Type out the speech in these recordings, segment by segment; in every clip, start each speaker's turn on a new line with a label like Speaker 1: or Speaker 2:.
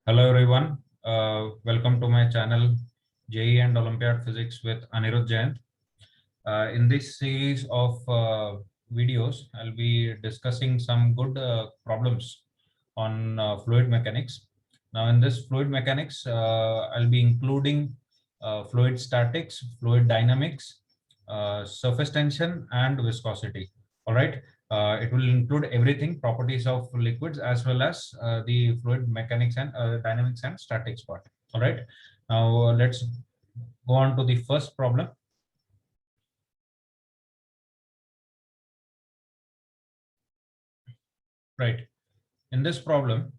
Speaker 1: Hello everyone, welcome to my channel JE and Olympiad Physics with Anirudh Jain. In this series of videos, I'll be discussing some good problems on fluid mechanics. Now in this fluid mechanics, I'll be including fluid statics, fluid dynamics, surface tension and viscosity. All right. It will include everything, properties of liquids as well as the fluid mechanics and dynamics and statics part. All right. Now let's go on to the first problem. Right. In this problem,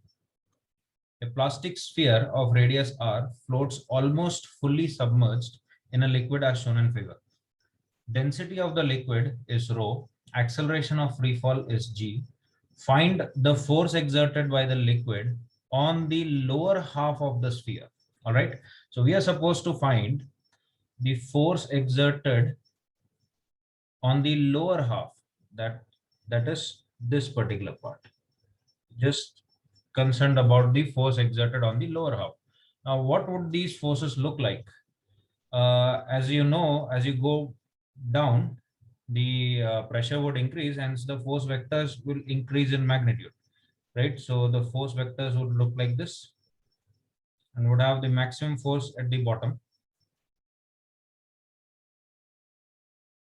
Speaker 1: a plastic sphere of radius r floats almost fully submerged in a liquid as shown in figure. Density of the liquid is rho, acceleration of free fall is g. Find the force exerted by the liquid on the lower half of the sphere. All right. So we are supposed to find the force exerted on the lower half, that is this particular part. Just concerned about the force exerted on the lower half. Now, what would these forces look like? As you know, as you go down, the pressure would increase and the force vectors will increase in magnitude, right? So the force vectors would look like this and would have the maximum force at the bottom,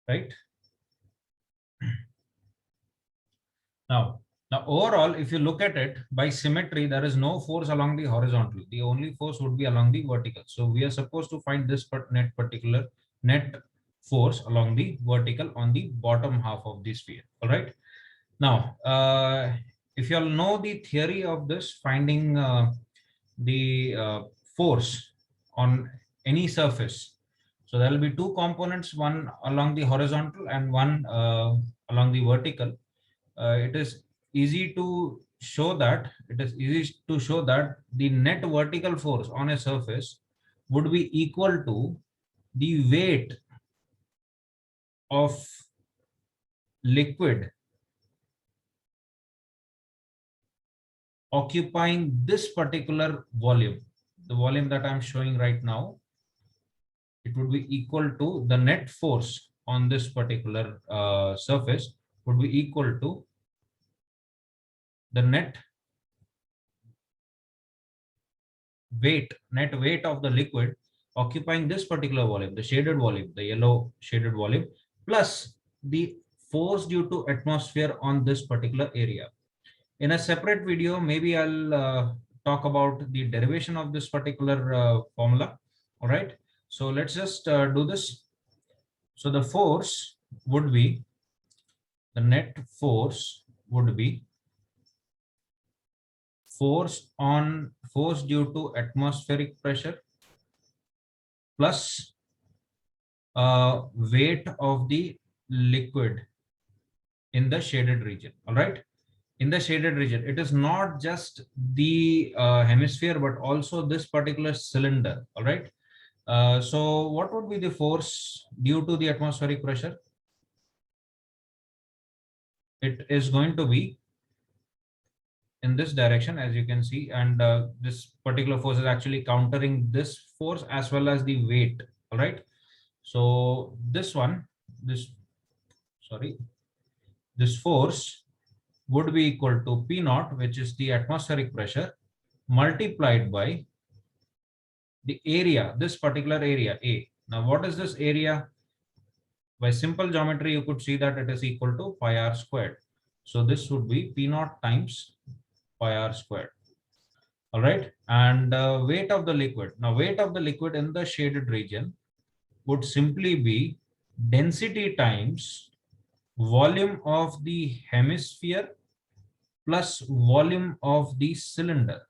Speaker 1: right? Now, overall, if you look at it by symmetry, there is no force along the horizontal. The only force would be along the vertical. So we are supposed to find this particular net force along the vertical on the bottom half of the sphere. All right. Now, if you all know the theory of this, finding the force on any surface. So there will be two components, one along the horizontal and one along the vertical. It is easy to show that the net vertical force on a surface would be equal to the weight of liquid occupying this particular volume, the volume that I'm showing right now. It would be equal to the net force on this particular surface would be equal to the net weight of the liquid occupying this particular volume, the shaded volume, the yellow shaded volume, plus the force due to atmosphere on this particular area. In a separate video, maybe I'll talk about the derivation of this particular formula. All right. So let's just do this. So the force would be, the net force would be force due to atmospheric pressure plus weight of the liquid in the shaded region. All right. In the shaded region, it is not just the hemisphere, but also this particular cylinder. All right. So what would be the force due to the atmospheric pressure? It is going to be in this direction, as you can see, and this particular force is actually countering this force as well as the weight. All right. So this one, this force would be equal to P naught, which is the atmospheric pressure, multiplied by the area, this particular area A. Now, what is this area? By simple geometry, you could see that it is equal to pi r squared. So this would be P naught times pi r squared. All right. And weight of the liquid. Now, weight of the liquid in the shaded region would simply be density times volume of the hemisphere plus volume of the cylinder.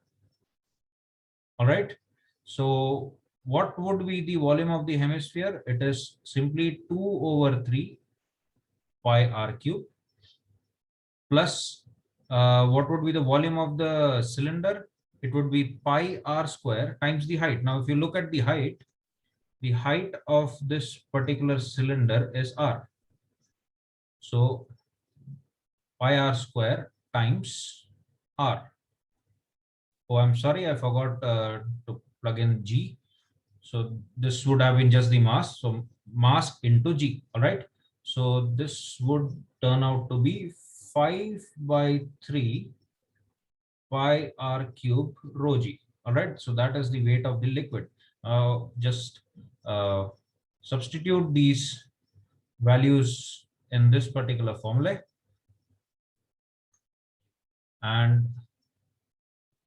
Speaker 1: All right. So what would be the volume of the hemisphere? It is simply 2 over 3 pi r cube plus what would be the volume of the cylinder? It would be pi r square times the height. Now, if you look at the height of this particular cylinder is r. So pi r square times r. Oh, I'm sorry, I forgot to plug in G. So this would have been just the mass. So mass into G. All right. So this would turn out to be 5 by 3 pi r cube rho G. All right. So that is the weight of the liquid. Just uh, substitute these values in this particular formula, and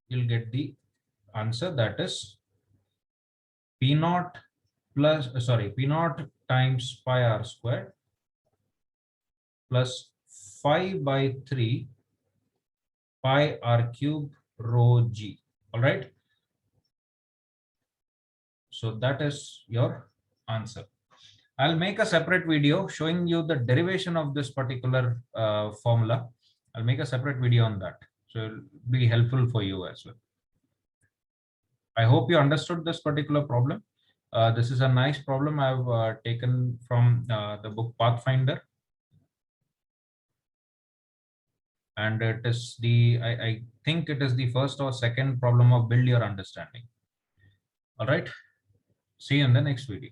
Speaker 1: you'll get the answer, that is P naught plus P naught times pi r square plus 5 by 3 pi r cube rho G. All right. So that is your answer. I'll make a separate video showing you the derivation of this particular formula. I'll make a separate video on that. So it'll be helpful for you as well. I hope you understood this particular problem. This is a nice problem I've taken from the book Pathfinder. And it is I think it is the first or second problem of Build Your Understanding. All right. See you in the next video.